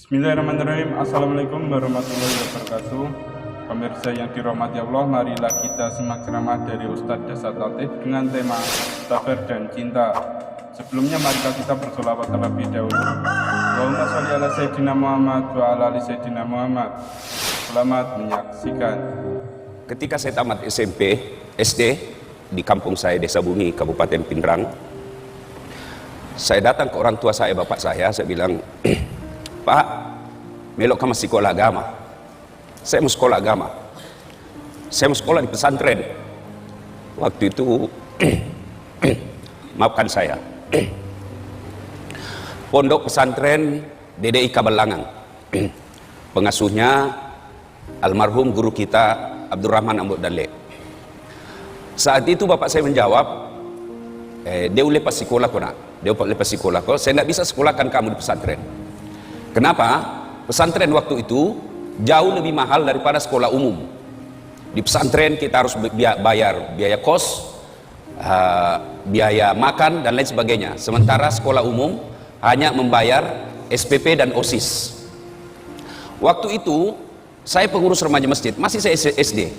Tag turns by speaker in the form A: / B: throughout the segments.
A: Bismillahirrahmanirrahim. Assalamualaikum warahmatullahi wabarakatuh. Pemirsa yang dirahmati Allah, marilah kita simak ceramah dari Ustadz Dasat Latif dengan tema sabar dan cinta. Sebelumnya marilah kita bersolawat terlebih dahulu. Allahumma sholli ala Sayyidina Muhammad wa ala ali Sayyidina Muhammad. Selamat menyaksikan.
B: Ketika saya tamat SMP, SD di kampung saya, Desa Bumi, Kabupaten Pindrang, saya datang ke orang tua saya, bapak saya bilang, Pak, melok kamu sekolah agama. Saya mau sekolah agama. Saya mau sekolah di pesantren. Waktu itu, maafkan saya, Pondok Pesantren DDI Kabalangan. Pengasuhnya almarhum guru kita Abdurrahman Ambut Dale. Saat itu bapak saya menjawab, dia boleh pas sekolah kau nak. Dia boleh pas sekolah kau. Saya tidak bisa sekolahkan kamu di pesantren. Kenapa? Pesantren waktu itu jauh lebih mahal daripada sekolah umum. Di pesantren kita harus bayar biaya kos, biaya makan dan lain sebagainya. Sementara sekolah umum hanya membayar SPP dan OSIS. Waktu itu saya pengurus remaja masjid, masih saya SD.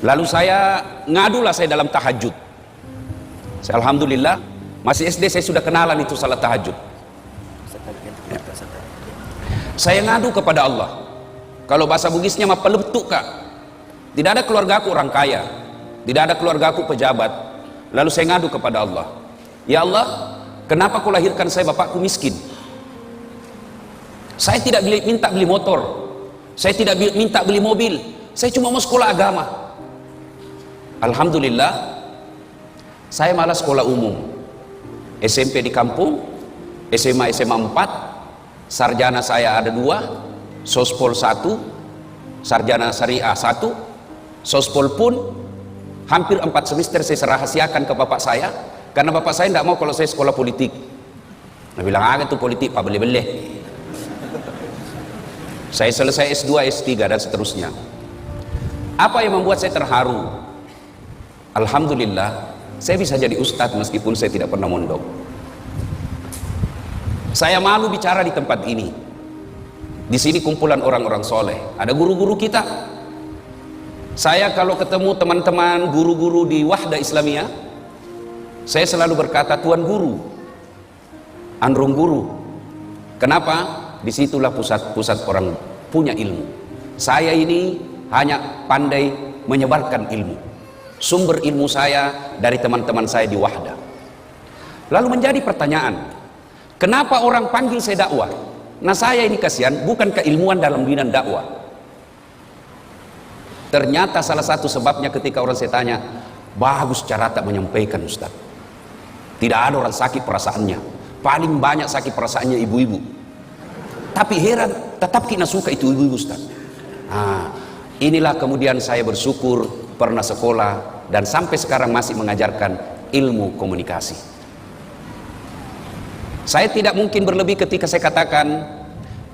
B: Lalu saya ngadulah saya dalam tahajud. Saya alhamdulillah masih SD saya sudah kenalan itu salat tahajud. Saya ngadu kepada Allah. Kalau bahasa Bugisnya mah peletuk kak. Tidak ada keluarga aku orang kaya, tidak ada keluarga aku pejabat. Lalu saya ngadu kepada Allah, ya Allah, kenapa kau lahirkan saya bapakku miskin? Saya tidak minta beli motor, saya tidak minta beli mobil, saya cuma mau sekolah agama. Alhamdulillah, saya malah sekolah umum, SMP di kampung, SMA 4, sarjana saya ada 2, sospol 1, sarjana syariah 1, sospol pun hampir 4 semester saya rahasiakan ke bapak saya, karena bapak saya tidak mau kalau saya sekolah politik. Dia bilang, itu politik pak boleh-boleh. Saya selesai S2, S3 dan seterusnya. Apa yang membuat saya terharu? Alhamdulillah, saya bisa jadi ustadz meskipun saya tidak pernah mondok. Saya malu bicara di tempat ini. Di sini kumpulan orang-orang soleh, ada guru-guru kita. Saya kalau ketemu teman-teman guru-guru di Wahda Islamiyah, saya selalu berkata Tuan Guru, Andrung Guru. Kenapa? Disitulah pusat orang punya ilmu. Saya ini hanya pandai menyebarkan ilmu. Sumber ilmu saya dari teman-teman saya di Wahda. Lalu menjadi pertanyaan, kenapa orang panggil saya dakwah? Nah saya ini kasihan, bukan keilmuan dalam bidang dakwah. Ternyata salah satu sebabnya ketika orang saya tanya, bagus cara tak menyampaikan Ustaz. Tidak ada orang sakit perasaannya. Paling banyak sakit perasaannya ibu-ibu. Tapi heran, tetap kita suka itu ibu-ibu Ustaz. Inilah kemudian saya bersyukur pernah sekolah dan sampai sekarang masih mengajarkan ilmu komunikasi. Saya tidak mungkin berlebih ketika saya katakan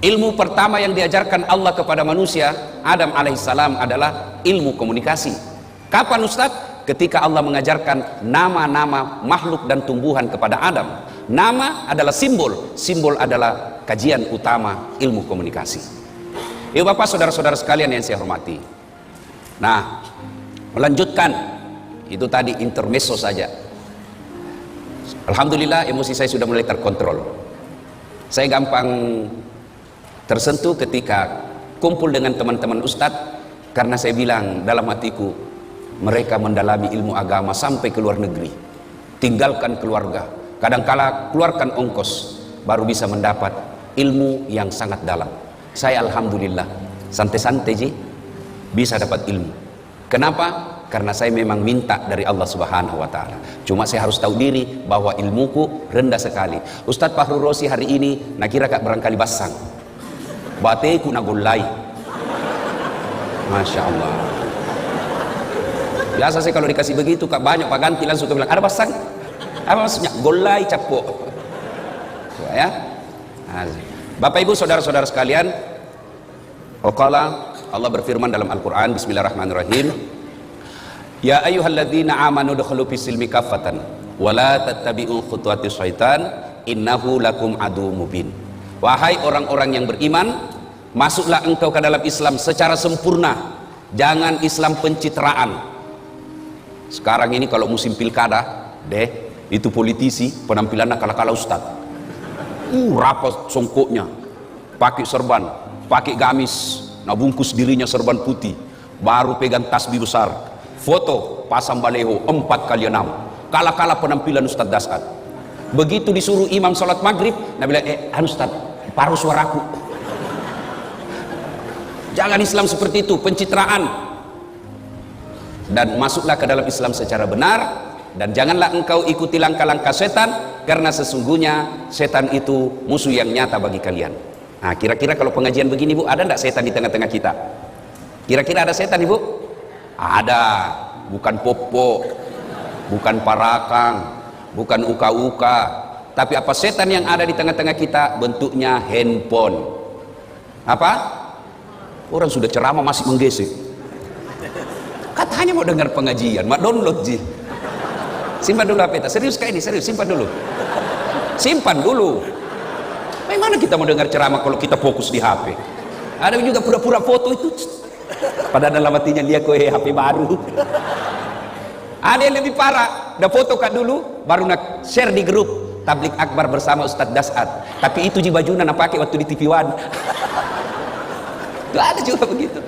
B: ilmu pertama yang diajarkan Allah kepada manusia Adam alaihissalam adalah ilmu komunikasi. Kapan Ustadz? Ketika Allah mengajarkan nama-nama makhluk dan tumbuhan kepada Adam. Nama adalah simbol, simbol adalah kajian utama ilmu komunikasi. Ya Bapak saudara-saudara sekalian yang saya hormati. Nah, melanjutkan itu tadi intermezzo saja. Alhamdulillah emosi saya sudah mulai terkontrol. Saya gampang tersentuh ketika kumpul dengan teman-teman ustadz, karena saya bilang dalam hatiku, mereka mendalami ilmu agama sampai ke luar negeri, tinggalkan keluarga, kadangkala keluarkan ongkos baru bisa mendapat ilmu yang sangat dalam. Saya alhamdulillah santai-santai ji bisa dapat ilmu. Kenapa? Karena saya memang minta dari Allah Subhanahu wa Ta'ala. Cuma saya harus tahu diri bahwa ilmuku rendah sekali. Ustadz Fahru Rosi hari ini nak kira kak barangkali basang bateku na gulai. Masya Allah. Biasa saya kalau dikasih begitu kak banyak pak ganti langsung ke bilang ada basang. Apa maksudnya? Gulai capok ya. Bapak ibu saudara-saudara sekalian, Allah berfirman dalam Al-Quran, bismillahirrahmanirrahim, ya ayyuhalladzina amanu dukhulu fis silmi kaffatan wa la tattabi'u khutuwatis syaitan innahu lakum adu mubin. Wahai orang-orang yang beriman, masuklah engkau ke dalam Islam secara sempurna, jangan Islam pencitraan. Sekarang ini kalau musim pilkada itu politisi penampilannya kala-kala ustad, rapat songkoknya, pakai serban, pakai gamis, nah bungkus dirinya serban putih, baru pegang tasbih besar, foto pasang baleho 4x6, kala-kala penampilan Ustadz Dasat. Begitu disuruh imam sholat maghrib, nah bilang, Ustadz, paruh suaraku. Jangan Islam seperti itu, pencitraan. Dan masuklah ke dalam Islam secara benar, dan janganlah engkau ikuti langkah-langkah setan, karena sesungguhnya setan itu musuh yang nyata bagi kalian. Nah, kira-kira kalau pengajian begini, Bu, ada enggak setan di tengah-tengah kita? Kira-kira ada setan, Ibu? Ada. Bukan popo, bukan parakang, bukan uka-uka, tapi apa setan yang ada di tengah-tengah kita? Bentuknya handphone. Apa? Orang sudah ceramah masih menggesek. Katanya mau dengar pengajian, mak download ji. Simpan dulu HP. Serius kayak ini, serius, simpan dulu. Simpan dulu. Bagaimana kita mau dengar ceramah kalau kita fokus di HP? Ada juga pura-pura foto itu. Padahal dalam hatinya dia kue HP baru. Ada yang lebih parah, udah foto kan dulu, baru nak share di grup Tablik Akbar bersama Ustadz Dasat. Tapi itu baju nak pakai waktu di TV One. Gak ada juga begitu.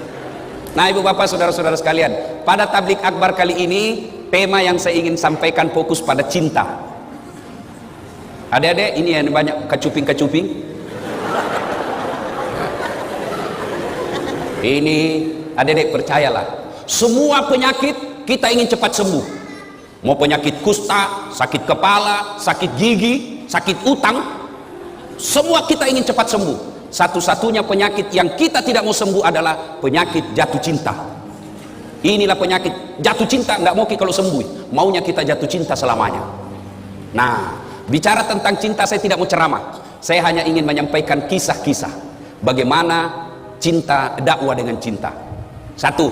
B: Nah, ibu bapak, saudara-saudara sekalian, pada Tablik Akbar kali ini tema yang saya ingin sampaikan fokus pada cinta. Adik-adik, ini yang banyak kecuping-kecuping. Ini adik-adik percayalah, semua penyakit kita ingin cepat sembuh. Mau penyakit kusta, sakit kepala, sakit gigi, sakit utang, semua kita ingin cepat sembuh. Satu-satunya penyakit yang kita tidak mau sembuh adalah penyakit jatuh cinta. Inilah penyakit jatuh cinta, nggak mau kalau sembuh, maunya kita jatuh cinta selamanya. Nah, bicara tentang cinta saya tidak mau ceramah, saya hanya ingin menyampaikan kisah-kisah bagaimana cinta, dakwah dengan cinta. Satu,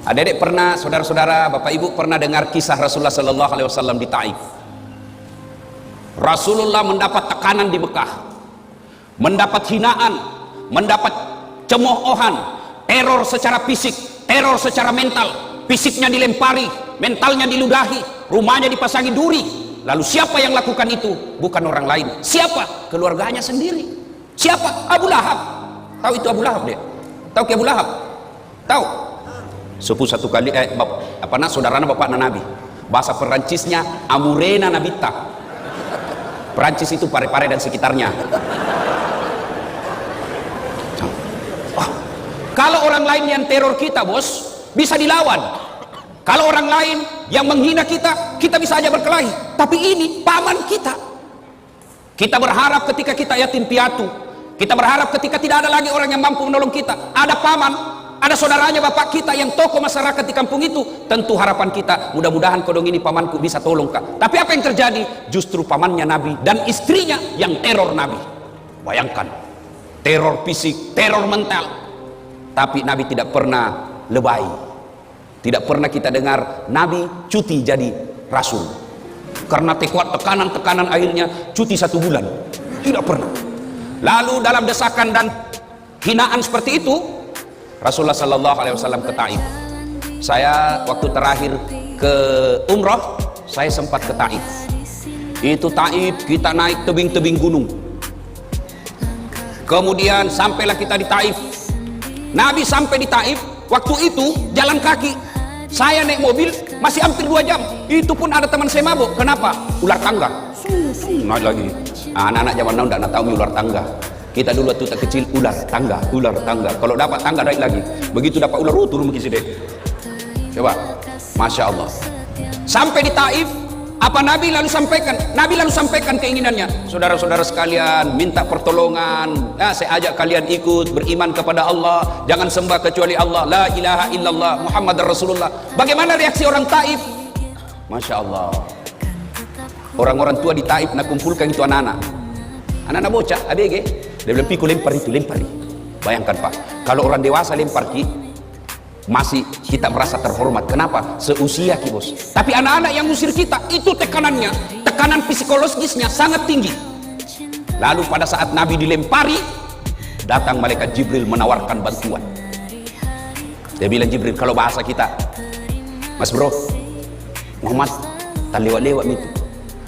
B: adik-adik pernah, saudara-saudara, bapak ibu pernah dengar kisah Rasulullah Sallallahu Alaihi Wasallam di Taif. Rasulullah mendapat tekanan di Mekah, mendapat hinaan, mendapat cemoohan, teror secara fisik, teror secara mental. Fisiknya dilempari, mentalnya diludahi, rumahnya dipasangi duri. Lalu siapa yang lakukan itu? Bukan orang lain. Siapa? Keluarganya sendiri. Siapa? Abu Lahab. Tahu itu Abu Lahab dia? Tahu ke Abu Lahab? Tahu? Sepuh satu kali saudarana bapakna Nabi. Bahasa Perancisnya Amurena Nabita. Perancis itu Pare-Pare dan sekitarnya. Kalau orang lain yang teror kita, bos, bisa dilawan. Kalau orang lain yang menghina kita, kita bisa aja berkelahi. Tapi ini paman kita. Kita berharap ketika kita yatim piatu, kita berharap ketika tidak ada lagi orang yang mampu menolong kita, ada paman, ada saudaranya bapak kita yang tokoh masyarakat di kampung itu. Tentu harapan kita, mudah-mudahan kodong ini pamanku bisa tolong kak. Tapi apa yang terjadi? Justru pamannya Nabi dan istrinya yang teror Nabi. Bayangkan, teror fisik, teror mental. Tapi Nabi tidak pernah lebay. Tidak pernah kita dengar Nabi cuti jadi Rasul. Karena tekanan akhirnya cuti 1 bulan. Tidak pernah. Lalu dalam desakan dan hinaan seperti itu, Rasulullah Sallallahu Alaihi Wasallam ke Taif. Saya waktu terakhir ke umrah, saya sempat ke Taif. Itu Taif, kita naik tebing-tebing gunung. Kemudian sampailah kita di Taif. Nabi sampai di Taif, waktu itu jalan kaki. Saya naik mobil masih hampir 2 jam. Itu pun ada teman saya mabuk. Kenapa? Ular tangga. Naik lagi. Anak-anak zaman now tidak tahu ular tangga. Kita dulu waktu tak kecil, ular tangga, ular tangga. Kalau dapat tangga naik lagi. Begitu dapat ular, turun begitu deh. Coba, masya Allah. Sampai di Taif, apa Nabi lalu sampaikan? Nabi lalu sampaikan keinginannya. Saudara-saudara sekalian, minta pertolongan. Nah, saya ajak kalian ikut beriman kepada Allah. Jangan sembah kecuali Allah. La ilaha illallah Muhammad Rasulullah. Bagaimana reaksi orang Taif? Masya Allah. Orang-orang tua di Taif nak kumpulkan itu anak-anak. Anak-anak bocah, ABG. Dia bilang, pikul lempar itu, lempar. Bayangkan Pak, kalau orang dewasa lempar ki, masih kita merasa terhormat. Kenapa? Seusia ki bos. Tapi anak-anak yang ngusir kita, itu tekanannya, tekanan psikologisnya sangat tinggi. Lalu pada saat Nabi dilempari, datang malaikat Jibril menawarkan bantuan. Dia bilang Jibril, kalau bahasa kita, Mas bro, Muhammad, tak lewat-lewat itu.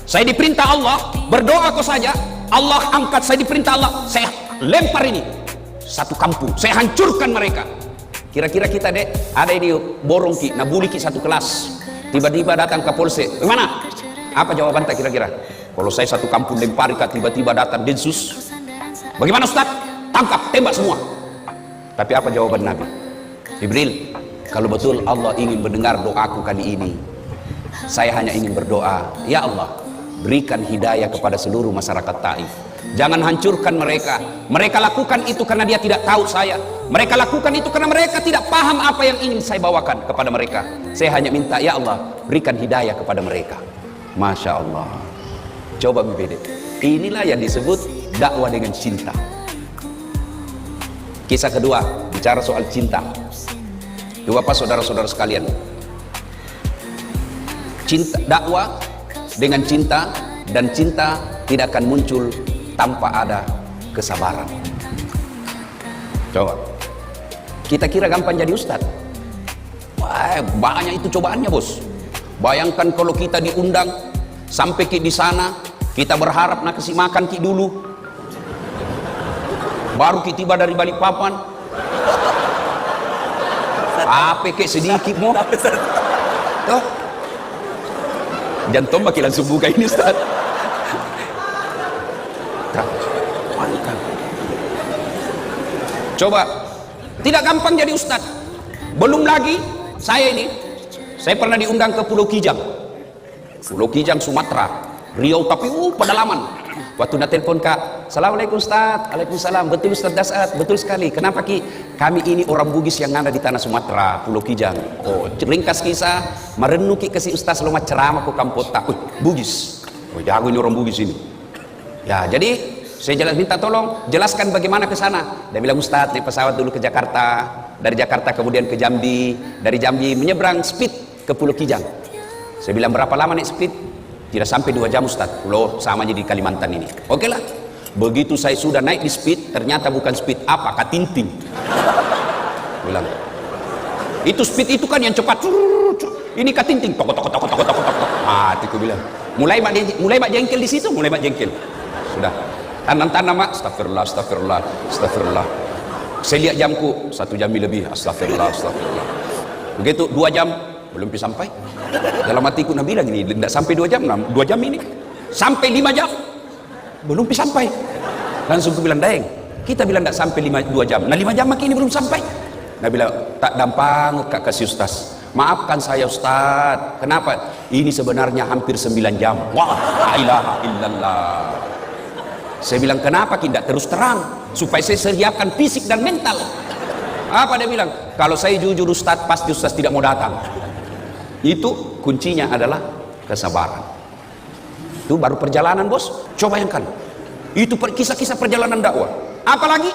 B: Saya diperintah Allah, berdoa kau saja, Allah angkat, saya diperintah Allah, saya lempar ini satu kampung, saya hancurkan mereka. Kira-kira kita dek, ada ini borong ki, nabuli ki satu kelas, tiba-tiba datang ke polsek, gimana? Apa jawaban tak kira-kira? Kalau saya satu kampung lempar, tiba-tiba datang Densus, bagaimana Ustaz? Tangkap, tembak semua. Tapi apa jawaban Nabi? Jibril, kalau betul Allah ingin mendengar doaku kali ini, saya hanya ingin berdoa, ya Allah, berikan hidayah kepada seluruh masyarakat Taif. Jangan hancurkan mereka. Mereka lakukan itu karena dia tidak tahu saya. Mereka lakukan itu karena mereka tidak paham apa yang ingin saya bawakan kepada mereka. Saya hanya minta, ya Allah, berikan hidayah kepada mereka. Masya Allah. Coba berbeda. Inilah yang disebut dakwah dengan cinta. Kisah kedua, bicara soal cinta. Bapak saudara-saudara sekalian, cinta, dakwah dengan cinta, dan cinta tidak akan muncul tanpa ada kesabaran. Coba kita kira gampang jadi ustadz. Wah, banyak itu cobaannya bos. Bayangkan kalau kita diundang sampai di sana, kita berharap nak kasih makan ki dulu, baru kita tiba dari Balikpapan, apa kek sedikit mau toh jantung makin langsung buka ini Ustaz. Coba, tidak gampang jadi Ustaz. Belum lagi saya pernah diundang ke Pulau Kijang, Sumatera, Riau, tapi pedalaman. Waktu nak telepon Kak, Assalamualaikum Ustaz. Waalaikumsalam. Betul Ustaz Dasat, betul sekali. Kenapa Ki? Kami ini orang Bugis yang ada di tanah Sumatera, Pulau Kijang. Oh, ringkas kisah, merenuki kasih Ustaz lomah ceramah ke Kampota. Bugis. Oh, jago ini orang Bugis ini. Ya, jadi saya minta tolong jelaskan bagaimana ke sana. Dia bilang, Ustaz, naik pesawat dulu ke Jakarta, dari Jakarta kemudian ke Jambi, dari Jambi menyeberang speed ke Pulau Kijang. Saya bilang, berapa lama naik speed? Tidak sampai 2 jam Ustaz. Pulau sama aja di Kalimantan ini. Oke lah. Begitu saya sudah naik di speed, ternyata bukan speed apa, katinting. Bilang, itu speed itu kan yang cepat. Ini katinting. Tok. Hatiku bilang, mulai mak jengkel di situ, mulai mak jengkel. Sudah. Tanam-tanam mak, astagfirullah. Saya lihat jamku, 1 jam lebih, astagfirullah. Begitu 2 jam, belum sampai. Dalam hatiku Nabi bilang ini, tidak sampai 2 jam, 2 jam ini. Sampai 5 jam, belum sampai. Langsung aku bilang, Daeng, kita bilang tidak sampai 2 jam. Nah 5 jam makin ini belum sampai. Nabi bilang, tak dampang kak kasih Ustaz. Maafkan saya Ustaz. Kenapa? Ini sebenarnya hampir 9 jam. Wah, la ilaha illallah. Saya bilang, kenapa tidak terus terang supaya saya siapkan fisik dan mental? Apa dia bilang? Kalau saya jujur Ustaz, pasti Ustaz tidak mau datang. Itu kuncinya adalah kesabaran. Itu baru perjalanan bos. Coba bayangkan, itu kisah-kisah perjalanan dakwah. Apalagi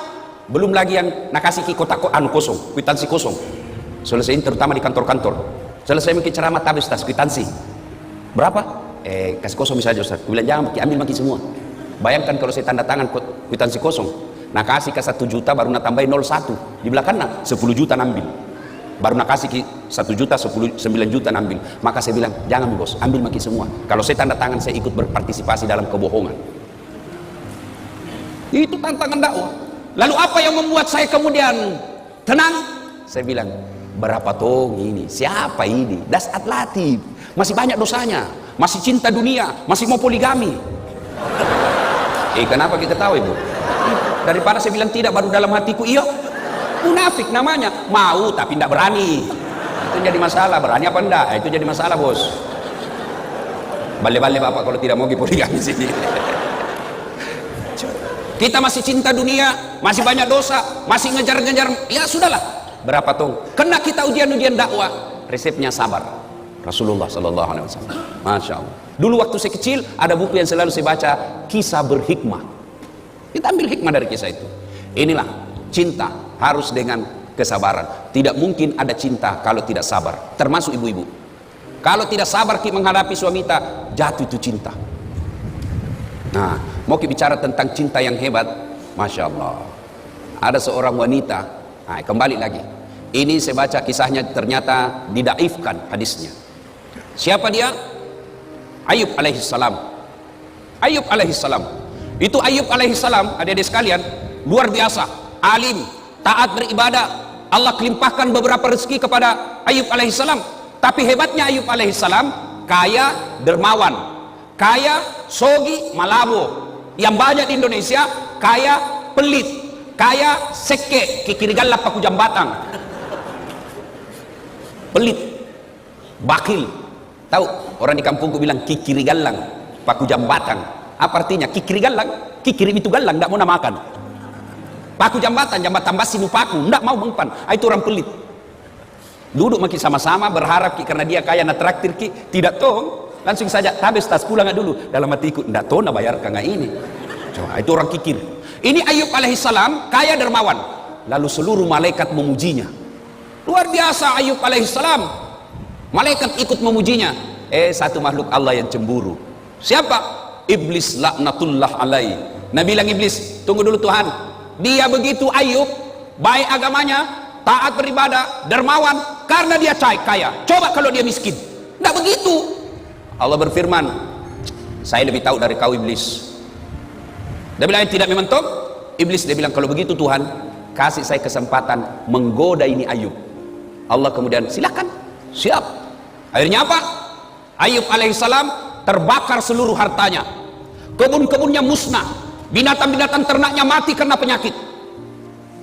B: belum lagi yang nak kasih kotak kosong, kwitansi kosong. Selesai, terutama di kantor-kantor. Selesai mungkin ceramah tabis tas kwitansi. Berapa? Kasih kosong misalnya Ustaz. Aku bilang, jangan ambil makin semua. Bayangkan kalau saya tanda tangan kwitansi kosong, nak kasih ke 1 juta, baru nak tambahin 01 di belakangnya 10 juta nambil. Baru nak kasih 1 juta, 9 juta nambil. Maka saya bilang, jangan bos, ambil makin semua. Kalau saya tanda tangan, saya ikut berpartisipasi dalam kebohongan. Itu tantangan dakwah. Lalu apa yang membuat saya kemudian tenang? Saya bilang, berapa tong ini? Siapa ini? Dasat Latif. Masih banyak dosanya, masih cinta dunia, masih mau poligami. Kenapa kita tahu ibu? Daripada saya bilang tidak, baru dalam hatiku iya. Munafik namanya, mau tapi tidak berani. Itu jadi masalah. Berani apa enggak? Itu jadi masalah bos. Balik-balik bapak kalau tidak mau poligami sini. Kita masih cinta dunia, masih banyak dosa, masih ngejar-ngejar. Ya sudahlah. Berapa tong? Kena kita ujian-ujian dakwah. Resepnya sabar. Rasulullah Sallallahu Alaihi Wasallam. Masya Allah. Dulu waktu saya kecil ada buku yang selalu saya baca, Kisah Berhikmah. Kita ambil hikmah dari kisah itu. Inilah cinta harus dengan kesabaran. Tidak mungkin ada cinta kalau tidak sabar. Termasuk ibu-ibu. Kalau tidak sabar menghadapi suami kita, jatuh itu cinta. Nah, Mau bicara tentang cinta yang hebat, Masya Allah. Ada seorang wanita, kembali lagi. Ini saya baca kisahnya, ternyata didaifkan hadisnya. Siapa dia? Ayub alaihissalam. Ayub alaihissalam. Itu Ayub alaihissalam, adik-adik sekalian, luar biasa, alim, taat beribadah. Allah kelimpahkan beberapa rezeki kepada Ayub alaihissalam. Tapi hebatnya Ayub alaihissalam, kaya dermawan, kaya sogi malabo. Yang banyak di Indonesia, kaya pelit, kaya seke, kikirigalap paku jambatang. Pelit, bakil. Tahu orang di kampungku bilang kikirigalang paku jambatang. Apa artinya? Kikirigalang, kikiri itu galang, tidak mau makan. Paku jambatan, jambatan basi nupaku, tidak mau mempan. Itu orang pelit. Duduk maki sama-sama berharap karena dia kaya na traktir ki, tidak tahu. Langsung saja habis tas pulang dulu, dalam hatiku tidak tahu na bayar kagak ini. Coba, itu orang kikir. Ini Ayub alaihissalam kaya dermawan, lalu seluruh malaikat memujinya. Luar biasa Ayub alaihissalam, malaikat ikut memujinya. Satu makhluk Allah yang cemburu. Siapa? Iblis laknatullah alaihi. Nabi bilang Iblis, tunggu dulu Tuhan, dia begitu Ayub, baik agamanya, taat beribadah, dermawan, karena dia kaya. Coba kalau dia miskin, tidak begitu. Allah berfirman, saya lebih tahu dari kau Iblis. Dia bilang tidak memang toh. Iblis dia bilang, kalau begitu Tuhan, kasih saya kesempatan menggoda ini Ayub. Allah kemudian silakan, siap. Akhirnya apa? Ayub alaihissalam terbakar seluruh hartanya, kebun-kebunnya musnah, binatang-binatang ternaknya mati karena penyakit.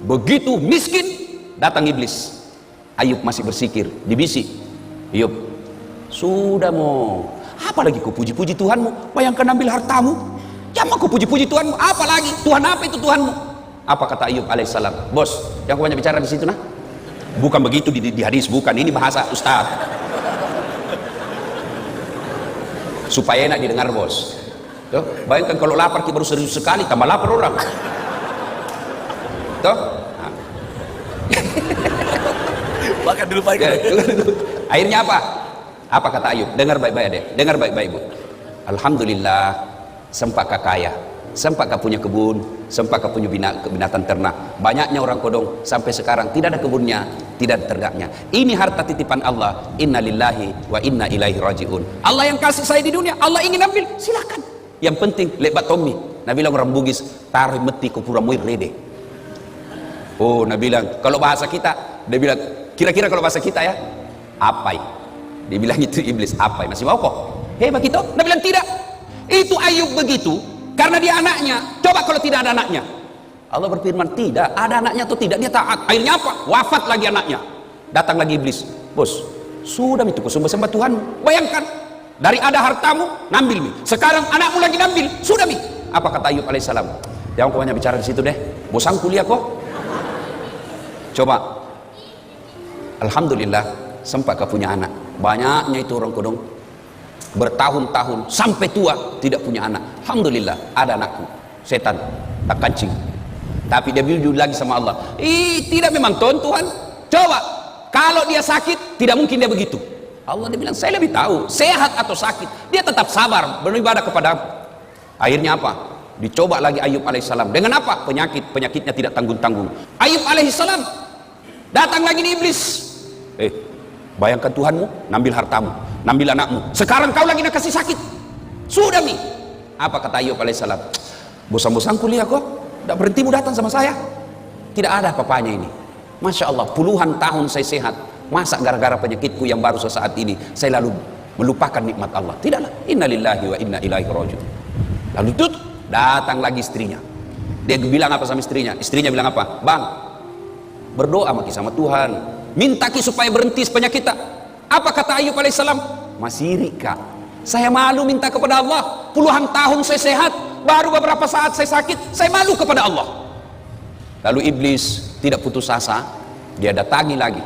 B: Begitu miskin, datang Iblis. Ayub masih bersikir, dibisik, Ayub, sudah mau apalagi kau puji-puji Tuhanmu, bayangkan ambil hartamu, jangan kau puji-puji Tuhanmu, apalagi Tuhan apa itu Tuhanmu? Apa kata Ayub alaihissalam? Bos, yang kau banyak bicara di situ nah? Bukan begitu di hadis, bukan, ini bahasa Ustaz. Supaya enak didengar bos. Tuh, bayangkan kalau lapar kita baru serius sekali, tambah lapar orang. Tuh. Makan dulu Pak. Akhirnya apa? Apa kata Ayub? Dengar baik-baik deh. Dengar baik-baik Bu. Alhamdulillah, sempat kaya, sempat punya kebun, sempat punya binatang ternak. Banyaknya orang kodong sampai sekarang tidak ada kebunnya, tidak ada ternaknya. Ini harta titipan Allah. Inna lillahi wa inna ilaihi rajiun. Allah yang kasih saya di dunia, Allah ingin ambil, silakan. Yang penting lebat Tommy. Nabi bilang orang Bugis, taruh meti kupura muir rede. Oh, Nabi bilang, kalau bahasa kita, dia bilang, kira-kira kalau bahasa kita ya, apai. Dia bilang itu Iblis, apai. Masih mau kok? Hebat gitu? Nabi bilang tidak. Itu Ayub begitu, karena dia anaknya. Coba kalau tidak ada anaknya. Allah berfirman, tidak, ada anaknya atau tidak, dia taat. Akhirnya apa? Wafat lagi anaknya. Datang lagi Iblis. Bos, sudah itu sembah Tuhan. Bayangkan, dari ada hartamu, ngambil mi. Sekarang anakmu lagi ngambil, sudah mi. Apa kata Ayub alaihissalam? Jangan kau banyak bicara di situ deh. Bosan kuliah kok. Coba, alhamdulillah, sempat kau punya anak. Banyaknya itu orang kodong bertahun-tahun sampai tua tidak punya anak. Alhamdulillah, ada anakku. Setan tak kancing. Tapi dia bilang lagi sama Allah, tidak memang Tuhan. Coba, kalau dia sakit, tidak mungkin dia begitu. Allah dia bilang, saya lebih tahu, sehat atau sakit, dia tetap sabar beribadah kepada aku. Akhirnya apa? Dicoba lagi Ayub alaihissalam. Dengan apa? Penyakitnya tidak tanggung-tanggung. Ayub alaihissalam datang lagi di Iblis. Bayangkan Tuhanmu, ngambil hartamu, ngambil anakmu. Sekarang kau lagi nak kasih sakit. Sudah mi. Apa kata Ayub alaihissalam? Bosan-bosan kuliah kok, tidak berhentimu datang sama saya. Tidak ada apa-apanya ini. Masya Allah, puluhan tahun saya sehat. Masa gara-gara penyakitku yang baru sesaat ini saya lalu melupakan nikmat Allah? Tidaklah. Inna lillahi wa inna ilaihi rajiun. Lalu datang lagi istrinya. Dia bilang apa sama istrinya? Istrinya bilang apa? Bang, berdoa maki sama Tuhan, minta ki supaya berhenti penyakit. Apa kata Ayub alaihissalam? Masih rika, saya malu minta kepada Allah. Puluhan tahun saya sehat, baru beberapa saat saya sakit, saya malu kepada Allah. Lalu Iblis tidak putus asa, dia datangi lagi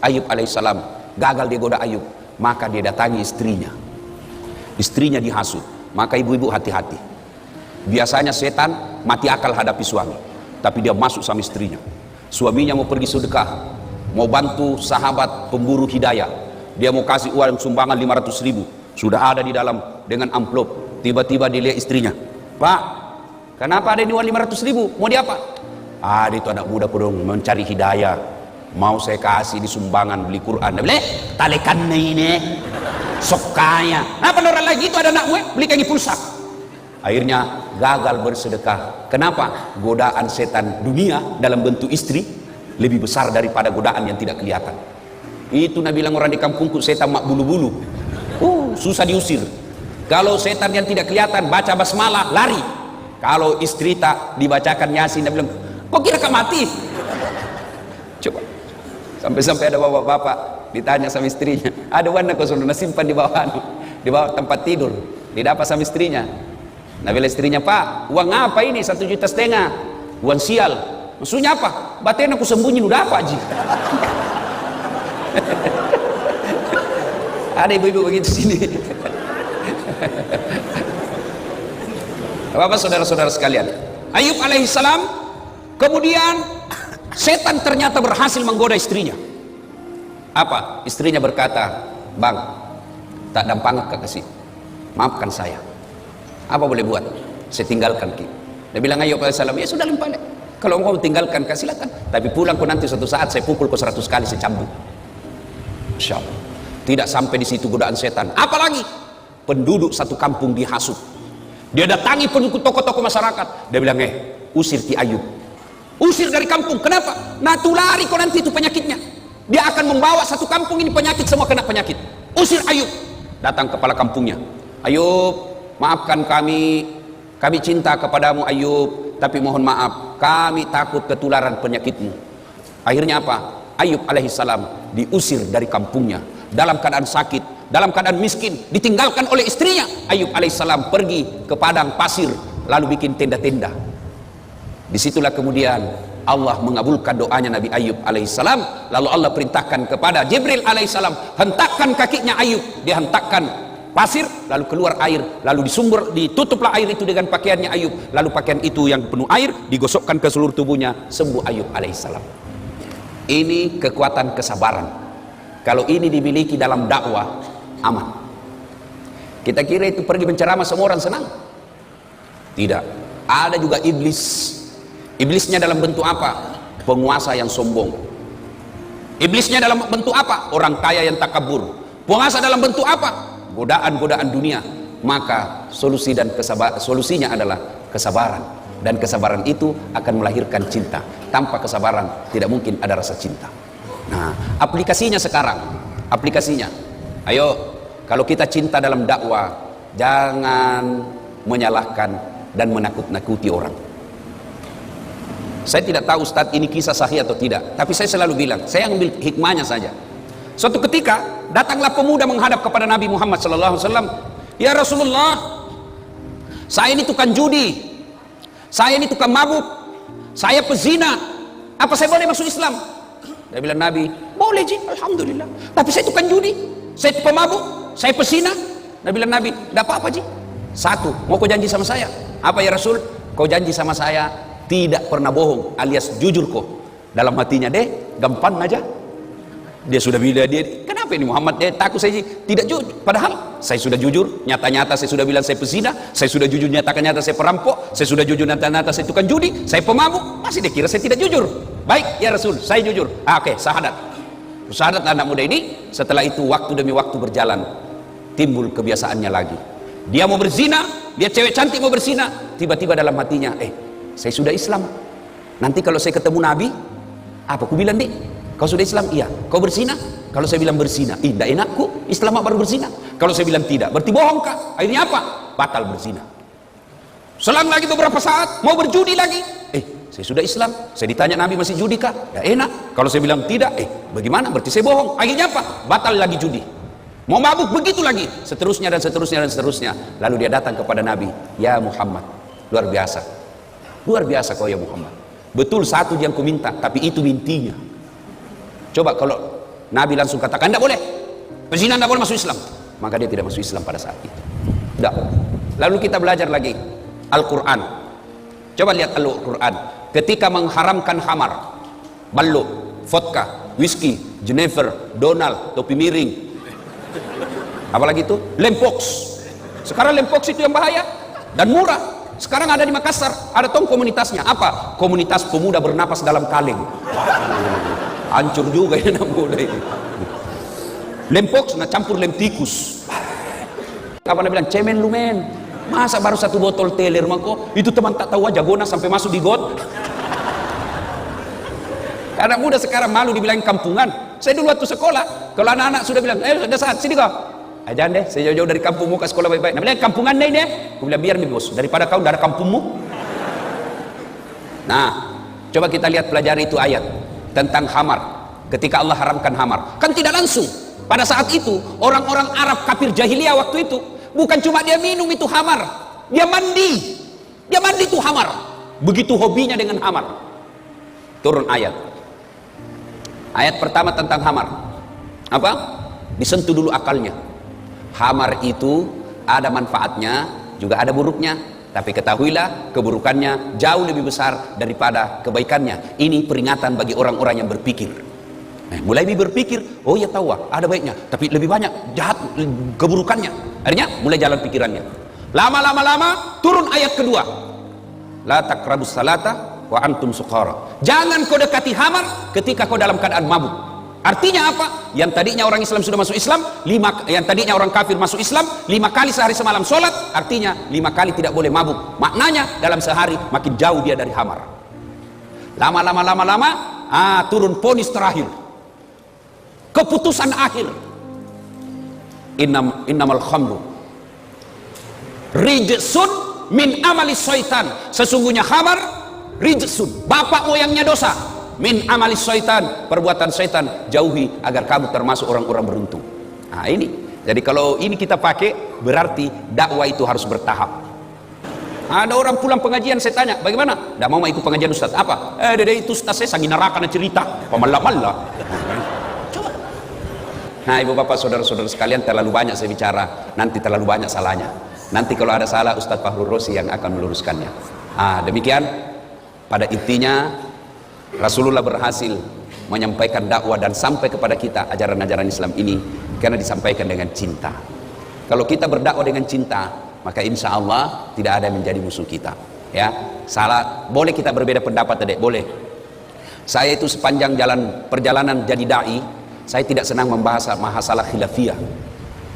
B: Ayub alaihissalam. Gagal dia goda Ayub, maka dia datangi istrinya. Istrinya dihasut. Maka ibu-ibu hati-hati. Biasanya setan mati akal hadapi suami, tapi dia masuk sama istrinya. Suaminya mau pergi sedekah, mau bantu sahabat pemburu hidayah, dia mau kasih uang sumbangan 500.000, sudah ada di dalam dengan amplop. Tiba-tiba dilihat istrinya, Pak, Kenapa ada yang jual 500.000? Mau diapa? Ada itu anak muda dong mencari hidayah. Mau saya kasih di sumbangan beli Quran. Boleh? Talekan ini. Sok kaya. Apa orang lagi itu ada anak gue beli kaki pulsa. Akhirnya gagal bersedekah. Kenapa? Godaan setan dunia dalam bentuk istri lebih besar daripada godaan yang tidak kelihatan. Itu Nabi bilang orang di kampungku setan mak bulu-bulu. Susah diusir. Kalau setan yang tidak kelihatan baca basmalah lari. Kalau istri tak dibacakan Yasin, Nabi bilang, kok kira kau mati? Coba. Sampai-sampai ada bapak-bapak ditanya sama istrinya, ada warna kau sudah simpan di bawah tempat tidur. Didapat sama istrinya. Nabi bilang istrinya, Pak, uang apa ini? 1,5 juta. Uang sial. Maksudnya apa? Batin aku sembunyi udah apa Ji? Ada ibu-ibu begitu sini. Bapak saudara-saudara sekalian, Ayub alaihissalam kemudian setan ternyata berhasil menggoda istrinya. Apa? Istrinya berkata, Bang, tak dampang kasih, maafkan saya. Apa boleh buat? Saya tinggalkan ki. Dia bilang Ayub alaihissalam, ya sudah limpah. Kalau engkau tinggalkan silakan. Tapi pulang kau nanti suatu saat saya pukul kau 100 kali, saya cambuk. Insya Allah. Tidak sampai di situ godaan setan. Apalagi penduduk satu kampung dihasut. Dia datangi penduduk tokoh-tokoh masyarakat. Dia bilang, usir Ki Ayub. Usir dari kampung. Kenapa? Nah tulari kau nanti itu penyakitnya. Dia akan membawa satu kampung ini penyakit, semua kena penyakit. Usir Ayub. Datang kepala kampungnya. Ayub, maafkan kami. Kami cinta kepadamu Ayub. Tapi mohon maaf, kami takut ketularan penyakitmu. Akhirnya apa? Ayub alaihissalam diusir dari kampungnya. Dalam keadaan sakit, dalam keadaan miskin, ditinggalkan oleh istrinya. Ayub alaihissalam pergi ke padang pasir, lalu bikin tenda-tenda. Disitulah kemudian Allah mengabulkan doanya Nabi Ayub alaihissalam. Lalu Allah perintahkan kepada Jibril alaihissalam, hentakkan kakinya Ayub. Dia hentakkan pasir, lalu keluar air, lalu ditutuplah air itu dengan pakaiannya Ayub. Lalu pakaian itu yang penuh air digosokkan ke seluruh tubuhnya, sembuh Ayub alaihissalam. Ini kekuatan kesabaran. Kalau ini dimiliki dalam dakwah, aman. Kita kira itu pergi menceramah semua orang senang. Tidak. Ada juga iblis. Iblisnya dalam bentuk apa? Penguasa yang sombong. Iblisnya dalam bentuk apa? Orang kaya yang takabur. Penguasa dalam bentuk apa? Godaan-godaan dunia. Maka solusinya adalah kesabaran. Dan kesabaran itu akan melahirkan cinta. Tanpa kesabaran tidak mungkin ada rasa cinta. Nah, aplikasinya sekarang, ayo, kalau kita cinta dalam dakwah, jangan menyalahkan dan menakut-nakuti orang. Saya tidak tahu Ustadz ini kisah sahih atau tidak, tapi saya selalu bilang, saya ambil hikmahnya saja. Suatu ketika datanglah pemuda menghadap kepada Nabi Muhammad SAW. Ya Rasulullah, saya ini tukang judi, saya ini tukang mabuk, saya pezina, apa saya boleh masuk Islam? Dia bilang Nabi, boleh Ji, Alhamdulillah. Tapi saya tukang judi, saya pemabuk, saya pesina. Dia bilang Nabi, tidak apa-apa Ji. Satu, mau kau janji sama saya? Apa ya Rasul? Kau janji sama saya tidak pernah bohong, alias jujur kau. Dalam hatinya deh, gampang aja. Dia sudah bilang, kenapa ini Muhammad? Dia takut saya tidak jujur. Padahal saya sudah jujur, nyata-nyata saya sudah bilang saya pesina, saya sudah jujur nyata-nyata saya perampok, saya sudah jujur nyata-nyata saya tukang judi, saya pemabuk. Masih dia kira saya tidak jujur. Baik ya Rasul, saya jujur. Oke, syahadat. Syahadat anak muda ini. Setelah itu waktu demi waktu berjalan, timbul kebiasaannya lagi. Dia mau berzina, dia cewek cantik mau berzina. Tiba-tiba dalam hatinya, saya sudah Islam. Nanti kalau saya ketemu Nabi, apa aku bilang deh? Kau sudah Islam? Iya. Kau berzina? Kalau saya bilang berzina, tidak enakku. Islam baru berzina. Kalau saya bilang tidak, berarti bohong kak. Akhirnya apa? Batal berzina. Selang lagi beberapa saat, mau berjudi lagi. Saya sudah Islam. Saya ditanya Nabi masih judi kak? Ya enak. Kalau saya bilang tidak, bagaimana? Berarti saya bohong. Akhirnya apa? Batal lagi judi. Mau mabuk begitu lagi. Seterusnya dan seterusnya dan seterusnya. Lalu dia datang kepada Nabi. Ya Muhammad, luar biasa. Luar biasa kau ya Muhammad. Betul satu yang ku minta, tapi itu intinya. Coba kalau Nabi langsung katakan tidak boleh, pezina tidak boleh masuk Islam, maka dia tidak masuk Islam pada saat itu. Tidak. Lalu kita belajar lagi Al-Quran. Coba lihat Al-Quran. Ketika mengharamkan khamar, ballo, vodka, whisky, Jennifer, Donald, topi miring, apalagi itu lempox. Sekarang lempox itu yang bahaya dan murah. Sekarang ada di Makassar, ada tong komunitasnya. Apa? Komunitas pemuda bernapas dalam kaleng. Hancur juga ya anak muda ini. Lempok na campur lem tikus. Apa dia bilang? Cemen lu men. Masa baru 1 botol teler mako? Itu teman tak tahu aja gona sampai masuk di got. Anak muda sekarang malu dibilang kampungan. Saya dulu waktu sekolah, kalau anak-anak sudah bilang, sudah saat sini kau. Jangan deh, saya jauh-jauh dari kampungmu ke sekolah baik-baik. Nah, bilang kampungan deh. Aku bilang biar nih bos, daripada kau dari kampungmu. Nah, coba kita lihat pelajari itu ayat tentang khamar. Ketika Allah haramkan khamar, kan tidak langsung. Pada saat itu orang-orang Arab kafir jahiliyah waktu itu bukan cuma dia minum itu khamar, dia mandi itu khamar. Begitu hobinya dengan khamar. Turun ayat. Ayat pertama tentang khamar. Apa? Disentuh dulu akalnya. Khamar itu ada manfaatnya, juga ada buruknya. Tapi ketahuilah keburukannya jauh lebih besar daripada kebaikannya. Ini peringatan bagi orang-orang yang berpikir. Mulai berpikir, oh ya tahu ada baiknya, tapi lebih banyak jahat keburukannya. Akhirnya mulai jalan pikirannya. Lama-lama turun ayat kedua. La taqrabus salata wa antum suqara. Jangan kau dekati khamar ketika kau dalam keadaan mabuk. Artinya apa? Yang tadinya orang Islam sudah masuk Islam, yang tadinya orang kafir masuk Islam 5 kali sehari semalam sholat, artinya 5 kali tidak boleh mabuk. Maknanya dalam sehari makin jauh dia dari khamar. Lama-lama turun ponis terakhir, keputusan akhir. Innamal khamru rijsun min amali syaitan. Sesungguhnya khamar rijsun, bapak moyangnya dosa. Min amali syaitan, perbuatan syaitan, jauhi agar kamu termasuk orang-orang beruntung. Nah ini, jadi kalau ini kita pakai berarti dakwah itu harus bertahap. Ada orang pulang pengajian, saya tanya bagaimana? Tidak mau ikut pengajian Ustaz. Apa? Dede itu Ustaz saya sangi neraka na cerita pemala-mala. Coba. Nah ibu bapak saudara-saudara sekalian, terlalu banyak saya bicara, nanti terlalu banyak salahnya. Nanti kalau ada salah Ustaz Fahrul Rosi yang akan meluruskannya. Demikian pada intinya Rasulullah berhasil menyampaikan dakwah dan sampai kepada kita ajaran-ajaran Islam ini karena disampaikan dengan cinta. Kalau kita berdakwah dengan cinta, maka insya Allah tidak ada yang menjadi musuh kita. Ya, salah boleh kita berbeda pendapat, Dek, boleh. Saya itu sepanjang perjalanan jadi dai, saya tidak senang membahas masalah khilafiyah,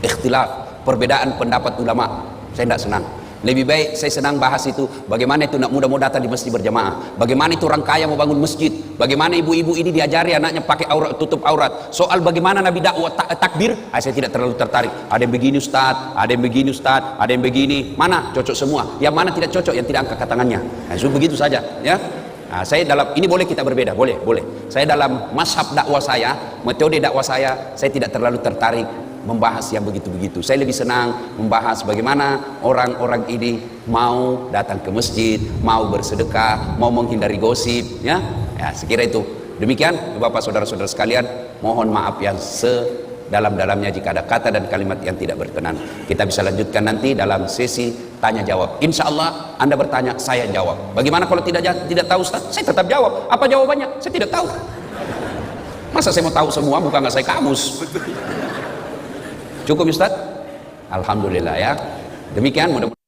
B: ikhtilaf, perbedaan pendapat ulama. Saya tidak senang. Lebih baik saya senang bahas itu bagaimana itu nak muda mau datang di masjid berjamaah, bagaimana itu orang kaya mau bangun masjid, bagaimana ibu-ibu ini diajari anaknya pakai aurat, tutup aurat. Soal bagaimana Nabi dakwah takbir, saya tidak terlalu tertarik. Ada yang begini Ustaz, ada yang begini Ustaz, ada yang begini. Mana cocok semua? Yang mana tidak cocok, yang tidak angkat tangannya. Nah, begitu saja, ya. Nah, saya dalam ini boleh kita berbeda, boleh. Saya dalam mazhab dakwah saya, metode dakwah saya tidak terlalu tertarik membahas yang begitu-begitu. Saya lebih senang membahas bagaimana orang-orang ini mau datang ke masjid, mau bersedekah, mau menghindari gosip, ya. Sekira itu. Demikian Bapak saudara-saudara sekalian, mohon maaf yang sedalam-dalamnya jika ada kata dan kalimat yang tidak berkenan. Kita bisa lanjutkan nanti dalam sesi tanya jawab. Insya Allah Anda bertanya, saya jawab. Bagaimana kalau tidak tahu Ustaz? Saya tetap jawab. Apa jawabannya? Saya tidak tahu. Masa saya mau tahu semua, bukan nggak saya kamus. Cukup Ustaz? Alhamdulillah ya. Demikian mudah-mudahan